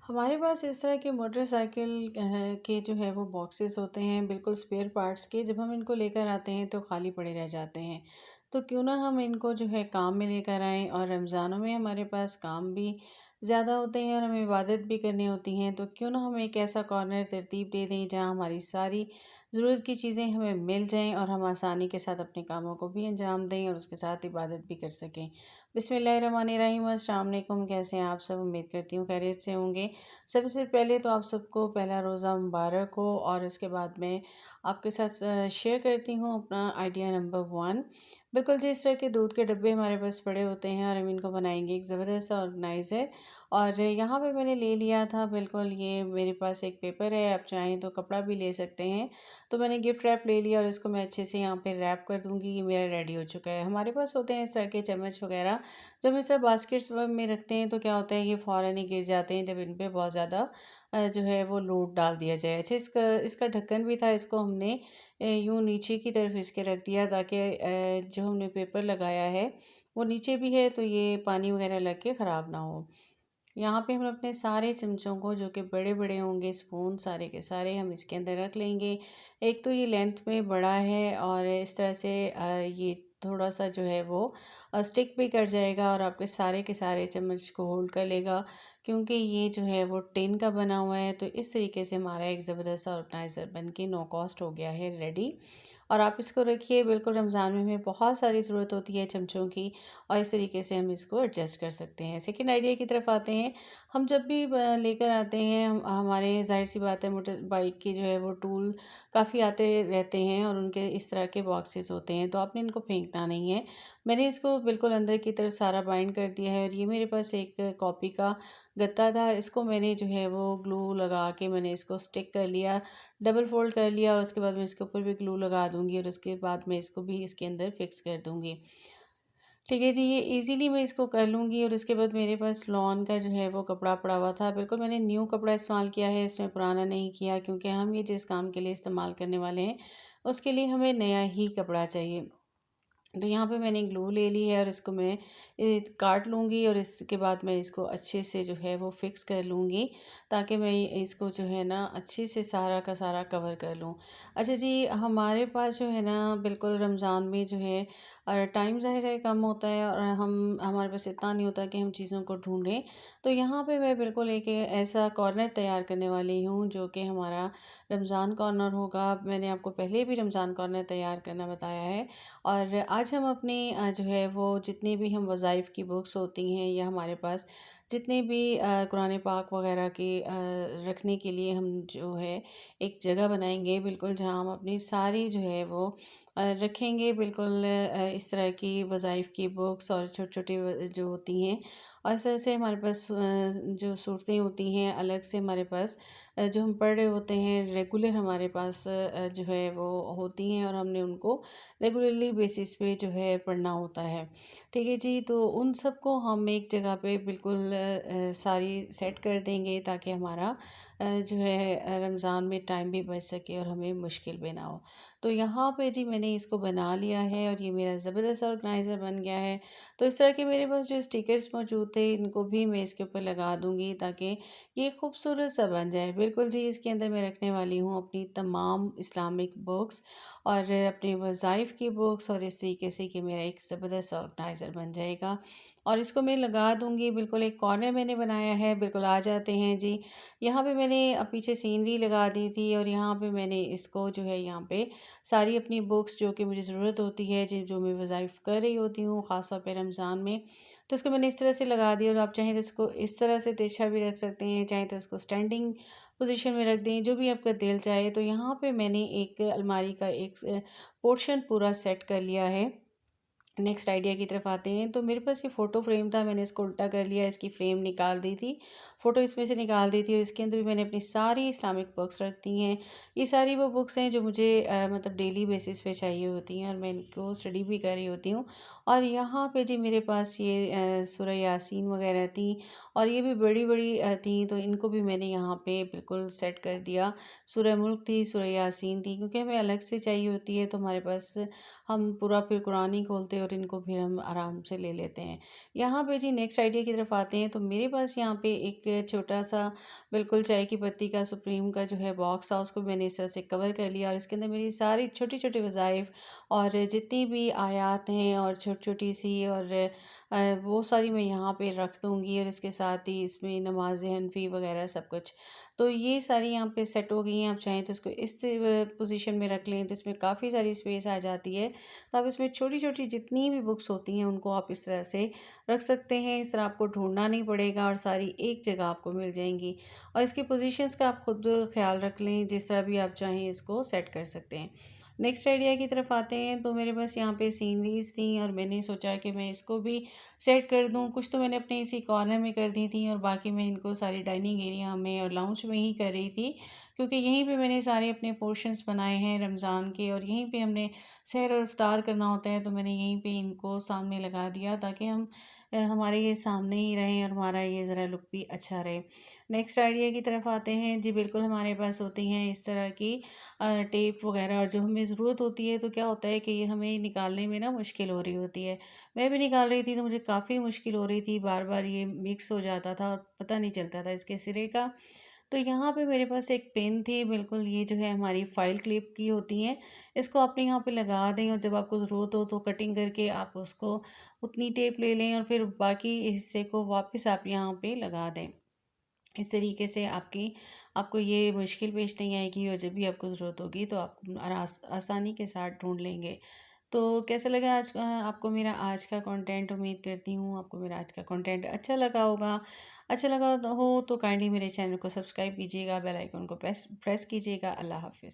हमारे पास इस तरह के मोटरसाइकिल के जो है वो बॉक्सेस होते हैं बिल्कुल स्पेयर पार्ट्स के। जब हम इनको लेकर आते हैं तो खाली पड़े रह जाते हैं। तो क्यों ना हम इनको जो है काम में लेकर आएं, और रमज़ानों में हमारे पास काम भी ज़्यादा होते हैं और हमें इबादत भी करनी होती हैं। तो क्यों ना हम एक ऐसा कॉर्नर तरतीब दे दें जहां हमारी सारी ज़रूरत की चीज़ें हमें मिल जाएं और हम आसानी के साथ अपने कामों को भी अंजाम दें और उसके साथ इबादत भी कर सकें। बिस्मिल्लाहिर्रहमानिर्रहीम, अस्सलाम वालेकुम। कैसे हैं आप सब? उम्मीद करती हूँ खैरियत से होंगे। सबसे पहले तो आप सबको पहला रोज़ा मुबारक हो, और इसके बाद मैं आपके साथ शेयर करती हूँ अपना आइडिया नंबर 1। बिल्कुल जी, इस तरह के दूध के डब्बे हमारे पास पड़े होते हैं और हम इनको बनाएंगे एक ज़बरदस्त सा ऑर्गेनाइज़र। और यहाँ पे मैंने ले लिया था, बिल्कुल ये मेरे पास एक पेपर है, आप चाहें तो कपड़ा भी ले सकते हैं। तो मैंने गिफ्ट रैप ले लिया और इसको मैं अच्छे से यहाँ पे रैप कर दूँगी। ये मेरा रेडी हो चुका है। हमारे पास होते हैं इस तरह के चम्मच वगैरह, जब हम इस तरह बास्केट्स में रखते हैं तो क्या होता है, ये फ़ौरन ही गिर जाते हैं जब इन पे बहुत ज़्यादा जो है वो लोड डाल दिया जाए। अच्छा, इसका इसका ढक्कन भी था, इसको हमने यूँ नीचे की तरफ इसके रख दिया ताकि जो हमने पेपर लगाया है वो नीचे भी है, तो ये पानी वगैरह लग के ख़राब ना हो। यहाँ पे हम अपने सारे चमचों को, जो कि बड़े बड़े होंगे स्पून, सारे के सारे हम इसके अंदर रख लेंगे। एक तो ये लेंथ में बड़ा है और इस तरह से ये थोड़ा सा जो है वो स्टिक भी कर जाएगा और आपके सारे के सारे चम्मच को होल्ड कर लेगा, क्योंकि ये जो है वो टिन का बना हुआ है। तो इस तरीके से हमारा एक ज़बरदस्त सा ऑर्गेनाइज़र बन के नो कॉस्ट हो गया है रेडी। और आप इसको रखिए, बिल्कुल रमज़ान में हमें बहुत सारी ज़रूरत होती है चमचों की, और इस तरीके से हम इसको एडजस्ट कर सकते हैं। सेकंड आइडिया की तरफ आते हैं। हम जब भी लेकर आते हैं, हम हमारे ज़ाहिर सी बात है मोटर बाइक के जो है वो टूल काफ़ी आते रहते हैं और उनके इस तरह के बॉक्सेस होते हैं, तो आपने इनको फेंकना नहीं है। मैंने इसको बिल्कुल अंदर की तरफ सारा बाइंड कर दिया है, और ये मेरे पास एक कॉपी का गत्ता था, इसको मैंने जो है वो ग्लू लगा के मैंने इसको स्टिक कर लिया, डबल फोल्ड कर लिया, और उसके बाद मैं इसके ऊपर भी ग्लू लगा दूंगी और उसके बाद मैं इसको भी इसके अंदर फिक्स कर दूंगी। ठीक है जी, ये इजीली मैं इसको कर लूँगी। और उसके बाद मेरे पास लॉन का जो है वो कपड़ा पड़ा हुआ था, बिल्कुल मैंने न्यू कपड़ा इस्तेमाल किया है, इसमें पुराना नहीं किया, क्योंकि हम ये जिस काम के लिए इस्तेमाल करने वाले हैं उसके लिए हमें नया ही कपड़ा चाहिए। तो यहाँ पे मैंने ग्लू ले ली है और इसको मैं काट लूँगी, और इसके बाद मैं इसको अच्छे से जो है वो फिक्स कर लूँगी, ताकि मैं इसको जो है ना अच्छे से सारा का सारा कवर कर लूँ। अच्छा जी, हमारे पास जो है ना बिल्कुल रमज़ान में जो है टाइम ज़ाहिर है कम होता है, और हम हमारे पास इतना नहीं होता कि हम चीज़ों को ढूंढें। तो यहाँ पे मैं बिल्कुल एक ऐसा कॉर्नर तैयार करने वाली हूँ जो कि हमारा रमज़ान कॉर्नर होगा। मैंने आपको पहले भी रमज़ान कॉर्नर तैयार करना बताया है। और आज हम अपनी जो है वो जितनी भी हम वज़ाइफ की बुक्स होती हैं, या हमारे पास जितने भी कुरान पाक वगैरह के रखने के लिए हम जो है एक जगह बनाएंगे, बिल्कुल जहाँ हम अपनी सारी जो है वो रखेंगे। बिल्कुल इस तरह की वज़ाइफ की बुक्स और छोटी छोटी जो होती हैं, और ऐसे ऐसे हमारे पास जो सूरतें होती हैं अलग से हमारे पास, जो हम पढ़ रहे होते हैं रेगुलर, हमारे पास जो है वो होती हैं, और हमने उनको रेगुलरली बेसिस पे जो है पढ़ना होता है। ठीक है जी, तो उन सब को हम एक जगह पे बिल्कुल सारी सेट कर देंगे, ताकि हमारा जो है रमज़ान में टाइम भी बच सके और हमें मुश्किल भी ना हो। तो यहाँ पे जी मैंने इसको बना लिया है और ये मेरा ज़बरदस्त ऑर्गेनाइज़र बन गया है। तो इस तरह के मेरे पास जो स्टिकर्स मौजूद थे, इनको भी मैं इसके ऊपर लगा दूँगी, ताकि ये खूबसूरत सा बन जाए। बिल्कुल जी, इसके अंदर मैं रखने वाली हूँ अपनी तमाम इस्लामिक बुक्स और अपने वज़ाइफ की बुक्स, और इस तरीके से कि मेरा एक ज़बरदस्त ऑर्गेनाइज़र बन जाएगा। और इसको मैं लगा दूँगी, बिल्कुल एक कॉर्नर मैंने बनाया है। बिल्कुल आ जाते हैं जी, यहाँ पे मैंने पीछे सीनरी लगा दी थी, और यहाँ पे मैंने इसको जो है यहाँ पे सारी अपनी बुक्स जो कि मुझे ज़रूरत होती है, जो मैं वज़ाइफ कर रही होती हूँ ख़ास तौर पे रमज़ान में, तो इसको मैंने इस तरह से लगा दिया। और आप चाहें तो इसको इस तरह से तिरछा भी रख सकते हैं, चाहें तो इसको स्टैंडिंग पोजीशन में रख दें, जो भी आपका दिल चाहे। तो यहाँ पे मैंने एक अलमारी का एक पोर्शन पूरा सेट कर लिया है। नेक्स्ट आइडिया की तरफ आते हैं। तो मेरे पास ये फ़ोटो फ्रेम था, मैंने इसको उल्टा कर लिया, इसकी फ्रेम निकाल दी थी, फ़ोटो इसमें से निकाल दी थी, और इसके अंदर भी मैंने अपनी सारी इस्लामिक बुक्स रख दी हैं। ये सारी वो बुक्स हैं जो मुझे मतलब डेली बेसिस पे चाहिए होती हैं, और मैं इनको स्टडी भी कर रही होती हूँ। और यहाँ पे जी मेरे पास ये सूरह यासीन वगैरह थी, और ये भी बड़ी बड़ी थी, तो इनको भी मैंने यहाँ पे बिल्कुल सेट कर दिया। सूरह मुल्क थी, सूरह यासीन थी, क्योंकि हमें अलग से चाहिए होती है, तो हमारे पास हम पूरा फिर कुरान ही खोलते हैं और इनको फिर हम आराम से ले लेते हैं। यहाँ पे जी नेक्स्ट आइडिया की तरफ आते हैं। तो मेरे पास यहाँ पे एक एक छोटा-सा बिल्कुल चाय की पत्ती का सुप्रीम का जो है बॉक्स था, उसको मैंने इस तरह से कवर कर लिया और इसके अंदर मेरी सारी छोटी-छोटी वज़ाइफ और जितनी भी आयात हैं और छोटी-छोटी सी और वो सारी मैं यहाँ पे रख दूँगी और इसके साथ ही इसमें नमाज़ हनफ़ी वग़ैरह सब कुछ। तो ये सारी यहाँ पे सेट हो गई हैं। आप चाहें तो इसको इस पोज़ीशन में रख लें तो इसमें काफ़ी सारी स्पेस आ जाती है। तो आप इसमें छोटी-छोटी जितनी भी बुक्स होती हैं उनको आप इस तरह से रख सकते हैं। इस तरह आपको ढूँढना नहीं पड़ेगा और सारी एक जगह आपको मिल जाएँगी। और इसकी पोज़ीशंस का आप खुद ख़्याल रख लें, जिस तरह भी आप चाहें इसको सेट कर सकते हैं। नेक्स्ट आइडिया की तरफ आते हैं तो मेरे पास यहाँ पे सीनरीज़ थी और मैंने सोचा कि मैं इसको भी सेट कर दूँ। कुछ तो मैंने अपने इसी कॉर्नर में कर दी थी और बाकी मैं इनको सारी डाइनिंग एरिया में और लाउंज में ही कर रही थी, क्योंकि यहीं पे मैंने सारे अपने पोर्शंस बनाए हैं रमज़ान के और यहीं पे हमने सहर और इफ्तार करना होता है, तो मैंने यहीं पे इनको सामने लगा दिया ताकि हम हमारे ये सामने ही रहें और हमारा ये ज़रा लुक भी अच्छा रहे। नेक्स्ट आइडिया की तरफ आते हैं जी। बिल्कुल हमारे पास होती हैं इस तरह की टेप वगैरह और जो हमें ज़रूरत होती है तो क्या होता है कि ये हमें निकालने में ना मुश्किल हो रही होती है। मैं भी निकाल रही थी तो मुझे काफ़ी मुश्किल हो रही थी, बार बार ये मिक्स हो जाता था और पता नहीं चलता था इसके सिरे का। तो यहाँ पे मेरे पास एक पेन थी, बिल्कुल ये जो है हमारी फ़ाइल क्लिप की होती हैं। इसको अपने यहाँ पे लगा दें और जब आपको ज़रूरत हो तो कटिंग करके आप उसको उतनी टेप ले लें और फिर बाकी हिस्से को वापस आप यहाँ पे लगा दें। इस तरीके से आपको ये मुश्किल पेश नहीं आएगी और जब भी आपको ज़रूरत होगी तो आप आसानी के साथ ढूँढ लेंगे। तो कैसा लगा आपको मेरा आज का कंटेंट? उम्मीद करती हूँ आपको मेरा आज का कंटेंट अच्छा लगा होगा। अच्छा लगा हो तो काइंडली मेरे चैनल को सब्सक्राइब कीजिएगा, बेल आइकन को प्रेस प्रेस कीजिएगा। अल्लाह हाफ़िज़।